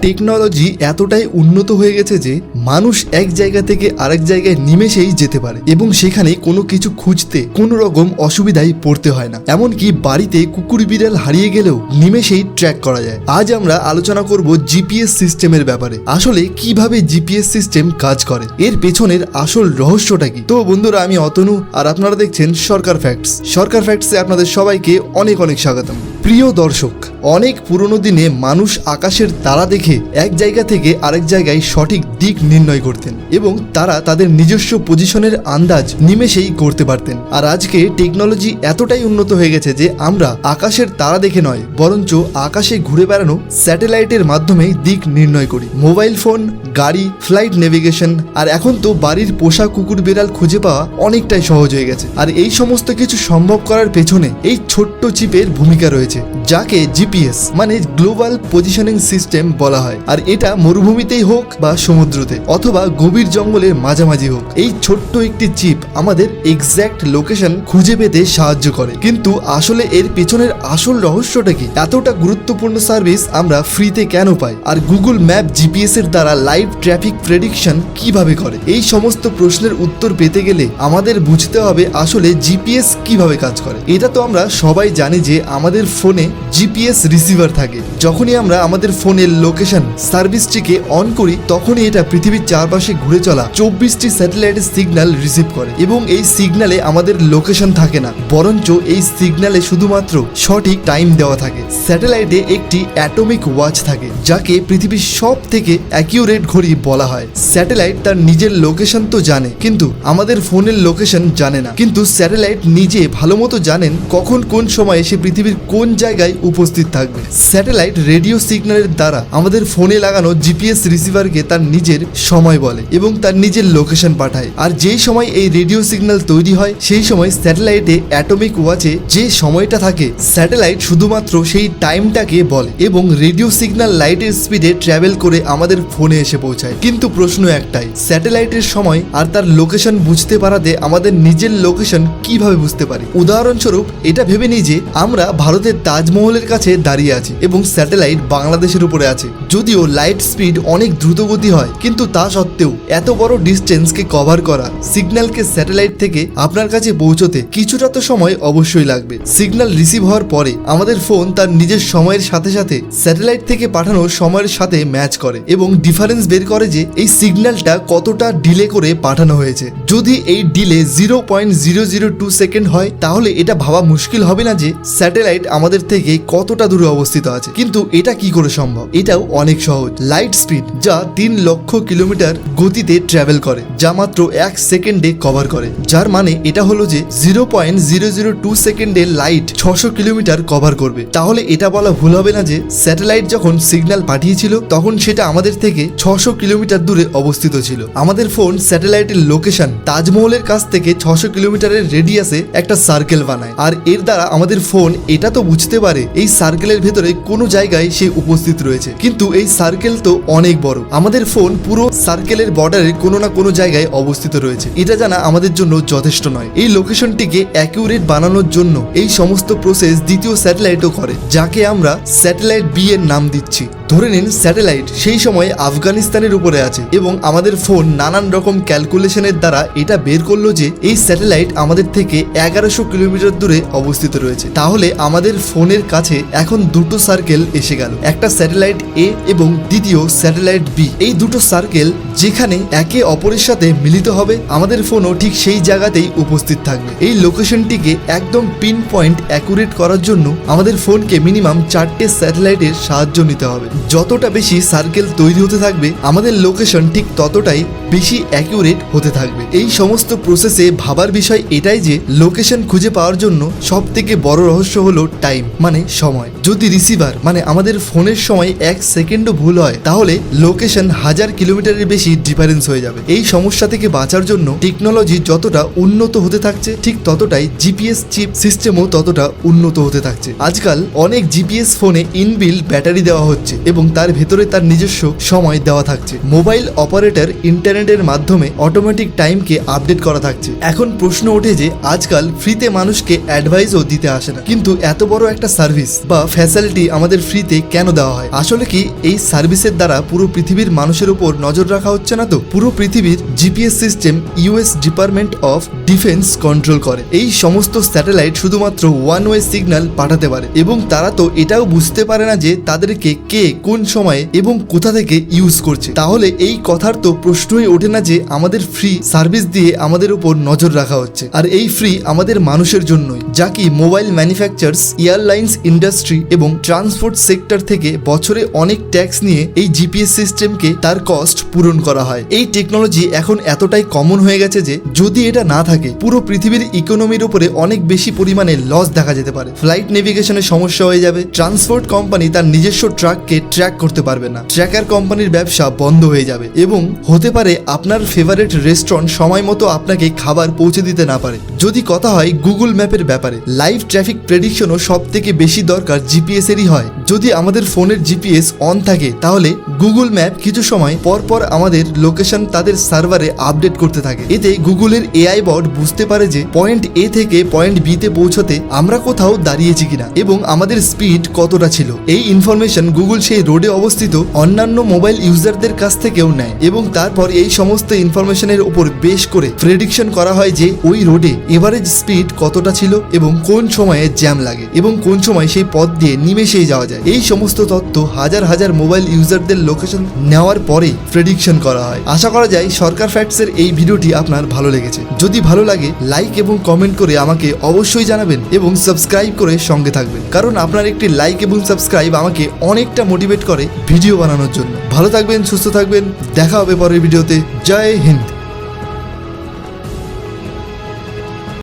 Technology এতটাই উন্নত হয়ে গেছে যে মানুষ এক জায়গা থেকে আরেক জায়গায় নিমেষেই যেতে পারে এবং সেখানে কোনো কিছু খুঁজতে কোনো রকম অসুবিধায় পড়তে হয় না। এমনকি বাড়িতে কুকুর বিড়াল হারিয়ে গেলেও নিমেষেই ট্র্যাক করা যায়। আজ আমরা আলোচনা করব জিপিএস সিস্টেমের ব্যাপারে। আসলে কিভাবে জিপিএস সিস্টেম কাজ করে, এর পেছনের আসল রহস্যটা কি। তো বন্ধুরা, আমি অতনু আর আপনারা দেখছেন সরকার ফ্যাক্টস। সরকার ফ্যাক্টসে আপনাদের সবাইকে অনেক অনেক স্বাগতম। প্রিয় দর্শক, অনেক পুরনো দিনে মানুষ আকাশের তারা দেখে এক জায়গা থেকে আরেক জায়গায় সঠিক দিক নির্ণয় করতেন এবং তারা তাদের নিজস্ব পজিশনের আন্দাজ নিমেষেই করতে পারতেন। আর আজকে টেকনোলজি এতটাই উন্নত হয়ে গেছে যে আমরা আকাশের তারা দেখে নয়, বরঞ্চ আকাশে ঘুরে বেড়ানো স্যাটেলাইটের মাধ্যমেই দিক নির্ণয় করি। মোবাইল ফোন, গাড়ি, ফ্লাইট নেভিগেশন, আর এখন তো বাড়ির পোষা কুকুর বিড়াল খুঁজে পাওয়া অনেকটাই সহজ হয়ে গেছে। আর এই সমস্ত কিছু সম্ভব করার পেছনে এই ছোট্ট চিপের ভূমিকা রয়েছে, যাকে জিপিএস মানে গ্লোবাল পজিশনিং সিস্টেম বলা হয়। আর এটা মরুভূমিতেই হোক বা সমুদ্রতে অথবা গভীর জঙ্গলের মাঝামাঝি হোক, এই ছোট্ট একটি চিপ আমাদের এক্স্যাক্ট লোকেশন খুঁজে পেতে সাহায্য করে। কিন্তু আসলে এর পেছনের আসল রহস্যটা কি? এতটা গুরুত্বপূর্ণ সার্ভিস আমরা ফ্রিতে কেন পাই? আর গুগল ম্যাপ জিপিএস এর দ্বারা লাইভ ট্রাফিক প্রেডিকশন কিভাবে করে? এই সমস্ত প্রশ্নের উত্তর পেতে গেলে আমাদের বুঝতে হবে আসলে জিপিএস কিভাবে কাজ করে। এটা তো আমরা সবাই জানি যে আমাদের ফোনে জিপিএস রিসিভার থাকে। যখনই আমরা আমাদের ফোনের লোকেশন সার্ভিসটিকে অন করি, তখনই এটা পৃথিবীর চারপাশে ঘুরে চলা 24টি স্যাটেলাইটের সিগন্যাল রিসিভ করে এবং এই সিগন্যালে আমাদের লোকেশন থাকে না, বরঞ্চ এই সিগন্যালে শুধুমাত্র সঠিক টাইম দেওয়া থাকে। স্যাটেলাইটে একটি অ্যাটমিক ওয়াচ থাকে, যাকে পৃথিবীর সব থেকে অ্যাকিউরেট ঘড়ি বলা হয়। স্যাটেলাইট তার নিজের লোকেশন তো জানে, কিন্তু আমাদের ফোনের লোকেশন জানে না। কিন্তু স্যাটেলাইট নিজে ভালো মতো জানেন কখন কোন সময়ে সে পৃথিবীর কোন জায়গায় উপস্থিত থাকবে। স্যাটেলাইট রেডিও সিগন্যালের দ্বারা আমাদের ফোনে লাগানো জিপিএস রিসিভারকে তার নিজের সময় বলে এবং তার নিজের লোকেশন পাঠায়। আর যেই সময় এই রেডিও সিগন্যাল তৈরি হয়, সেই সময় স্যাটেলাইটে অ্যাটমিক ওয়াচে যে সময়টা থাকে, স্যাটেলাইট শুধুমাত্র সেই টাইমটাকে বলে এবং রেডিও সিগন্যাল লাইটের স্পিডে ট্রাভেল করে আমাদের ফোনে এসে পৌঁছায়। কিন্তু প্রশ্ন একটাই, স্যাটেলাইটের সময় আর তার লোকেশন বুঝতে পারাতে আমাদের নিজের লোকেশন কিভাবে বুঝতে পারি? উদাহরণস্বরূপ এটা ভেবে নিই যে আমরা ভারতের তাজমহলের কাছে দাঁড়িয়ে আছি এবং স্যাটেলাইট বাংলাদেশের উপরে আছে। যদিও লাইট স্পিড অনেক দ্রুতগতি হয়, কিন্তু তা সত্ত্বেও এত বড় ডিস্টেন্সকে কভার করা সিগন্যালকে স্যাটেলাইট থেকে আপনার কাছে পৌঁছতে কিছুটা তো সময় অবশ্যই লাগবে। সিগন্যাল রিসিভ হওয়ার পরে আমাদের ফোন তার নিজের সময়ের সাথে সাথে স্যাটেলাইট থেকে পাঠানো সময়ের সাথে ম্যাচ করে এবং ডিফারেন্স বের করে যে এই সিগন্যালটা কতটা ডিলে করে পাঠানো হয়েছে। যদি এই ডিলে 0.002 সেকেন্ড হয়, তাহলে এটা ভাবা মুশকিল হবে না যে স্যাটেলাইট আমাদের থেকে কতটা দূরে অবস্থিত আছে। কিন্তু এটা কি করে সম্ভব? এটাও অনেক সহজ। লাইট স্পিড, যা 3 লক্ষ কিলোমিটার গতিতে ট্রাভেল করে, যা মাত্র 1 সেকেন্ডে কভার করে, যার মানে এটা হলো যে 0.002 সেকেন্ডে লাইট 600 কিলোমিটার কভার করবে। তাহলে এটা বলা ভুল হবে না যে স্যাটেলাইট যখন সিগন্যাল পাঠিয়েছিল তখন সেটা আমাদের থেকে 600 কিলোমিটার দূরে অবস্থিত ছিল। আমাদের ফোন স্যাটেলাইটের লোকেশন তাজমহলের কাছ থেকে 600 কিলোমিটারের রেডিয়াসে একটা সার্কেল বানায়। আর এর দ্বারা আমাদের ফোন এটা তো বুঝতে পারে এই সার্কেলের ভেতরে কোনো জায়গায় সে উপস্থিত রয়েছে, কিন্তু এই সার্কেল তো অনেক বড়। আমাদের ফোন পুরো সার্কেলের বর্ডারে কোনো না কোনো জায়গায় অবস্থিত রয়েছে। এটা জানা আমাদের জন্য যথেষ্ট নয়। এই লোকেশনটিকে অ্যাকিউরেট বানানোর জন্য এই সমস্ত প্রসেস দ্বিতীয় স্যাটেলাইটও করে, যাকে আমরা স্যাটেলাইট বি এর নাম দিচ্ছি। ধরে নিন স্যাটেলাইট সেই সময় আফগানিস্তানের উপরে আছে এবং আমাদের ফোন নানান রকম ক্যালকুলেশনের দ্বারা এটা বের করলো যে এই স্যাটেলাইট আমাদের থেকে 1100 কিলোমিটার দূরে অবস্থিত রয়েছে। তাহলে আমাদের ফোনের কাছে এখন দুটো সার্কেল এসে গেল, একটা স্যাটেলাইট এ এবং দ্বিতীয় স্যাটেলাইট বি। এই দুটো সার্কেল যেখানে একে অপরের সাথে মিলিত হবে, আমাদের ফোনও ঠিক সেই জায়গাতেই উপস্থিত থাকবে। এই লোকেশনটিকে একদম পিন পয়েন্ট অ্যাকুরেট করার জন্য আমাদের ফোনকে মিনিমাম 4টে স্যাটেলাইটের সাহায্য নিতে হবে। যতটা বেশি সার্কেল তৈরি হতে থাকবে, আমাদের লোকেশন ঠিক ততটাই বেশি অ্যাকিউরেট হতে থাকবে। এই সমস্ত প্রসেসে ভাবার বিষয় এটাই যে লোকেশন খুঁজে পাওয়ার জন্য সব থেকে বড় রহস্য হলো টাইম, মানে সময়। যদি রিসিভার মানে আমাদের ফোনের সময় 1 সেকেন্ডও ভুল হয়, তাহলে লোকেশন 1000 কিলোমিটারের বেশি ডিফারেন্স হয়ে যাবে। এই সমস্যা থেকে বাঁচার জন্য টেকনোলজি যতটা উন্নত হতে থাকছে, ঠিক ততটাই জিপিএস চিপ সিস্টেমও ততটা উন্নত হতে থাকছে। আজকাল অনেক জিপিএস ফোনে ইনবিল্ট ব্যাটারি দেওয়া হচ্ছে এবং তার ভেতরে তার নিজস্ব সময় দেওয়া থাকছে। মোবাইল অপারেটর ইন্টারনেটের মাধ্যমে অটোমেটিক টাইমকে আপডেট করা থাকছে। এখন প্রশ্ন ওঠে যে আজকাল ফ্রিতে মানুষকে অ্যাডভাইসও দিতে আসে না, কিন্তু এত বড় একটা সার্ভিস বা ফ্যাসিলিটি আমাদের ফ্রিতে কেন দেওয়া হয়? আসলে কি এই সার্ভিসের দ্বারা পুরো পৃথিবীর মানুষের উপর নজর রাখা হচ্ছে না তো? পুরো পৃথিবীর GPS system US department of defence control করে। এই সমস্ত স্যাটেলাইট শুধুমাত্র ওয়ান ওয়ে সিগন্যাল পাঠাতে পারে এবং তারা তো এটাও বুঝতে পারে না যে তাদেরকে কে কোন সময়ে এবং কোথা থেকে ইউজ করছে। তাহলে এই কথার তো প্রশ্নই ওঠে না যে আমাদের ফ্রি সার্ভিস দিয়ে আমাদের উপর নজর রাখা হচ্ছে। আর এই ফ্রি আমাদের মানুষের জন্যই, যা কি মোবাইল ম্যানুফ্যাকচারার্স, এয়ারলাইন্স ইন্ডাস্ট্রি এবং ট্রান্সপোর্ট সেক্টর থেকে বছরে অনেক ট্যাক্স নিয়ে এই জিপিএস সিস্টেমকে তার কস্ট পূরণ করা হয়। এই টেকনোলজি এখন এতটাই কমন হয়ে গেছে যে যদি এটা না থাকে পুরো পৃথিবীর ইকোনমির উপরে অনেক বেশি পরিমাণে লস দেখা যেতে পারে। ফ্লাইট নেভিগেশনে সমস্যা হয়ে যাবে, ট্রান্সপোর্ট কোম্পানি তার নিজস্ব ট্রাককে ট্র্যাক করতে পারবে না, ট্র্যাকার কোম্পানির ব্যবসা বন্ধ হয়ে যাবে এবং হতে পারে আপনার ফেভারিট রেস্টুরেন্ট সময় মতো আপনাকে খাবার পৌঁছে দিতে না পারে। যদি কথা হয় গুগল ম্যাপের ব্যাপারে, লাইভ ট্রাফিক প্রেডিকশনও সব থেকে বেশি দরকার জিপিএস এরই হয়। যদি আমাদের ফোনের জিপিএস অন থাকে তাহলে গুগল ম্যাপ কিছু সময় পর পর আমাদের লোকেশন তাদের সার্ভারে আপডেট করতে থাকে। এতে গুগলের এআই বট বুঝতে পারে যে পয়েন্ট এ থেকে পয়েন্ট বি তে পৌঁছতে আমরা কোথাও দাঁড়িয়েছি কিনা এবং আমাদের স্পিড কতটা ছিল। এই ইনফরমেশন গুগল সেই রোডে অবস্থিত অন্যান্য মোবাইল ইউজারদের কাছ থেকেও নেয় এবং তারপর এই সমস্ত ইনফরমেশনের উপর বেশ করে প্রেডিকশন করা হয় যে ওই রোডে এভারেজ স্পিড কতটা ছিল এবং কোন সময়ে জ্যাম লাগে এবং কোন সময় সেই পথ দিয়ে নিমেষেই যাওয়া যায়। এই সমস্ত তথ্য হাজার হাজার মোবাইল ইউজারদের লোকেশন নেওয়ার পরে প্রেডিকশন করা হয়। আশা করা যায় সরকার ফ্যাক্টসের এই ভিডিওটি আপনার ভালো লেগেছে। যদি ভালো লাগে লাইক এবং কমেন্ট করে আমাকে অবশ্যই জানাবেন এবং সাবস্ক্রাইব করে সঙ্গে থাকবেন, কারণ আপনার একটি লাইক এবং সাবস্ক্রাইব আমাকে অনেকটা মোটিভেট করে ভিডিও বানানোর জন্য। ভালো থাকবেন, সুস্থ থাকবেন, দেখা হবে পরের ভিডিওতে। জয় হিন্দ।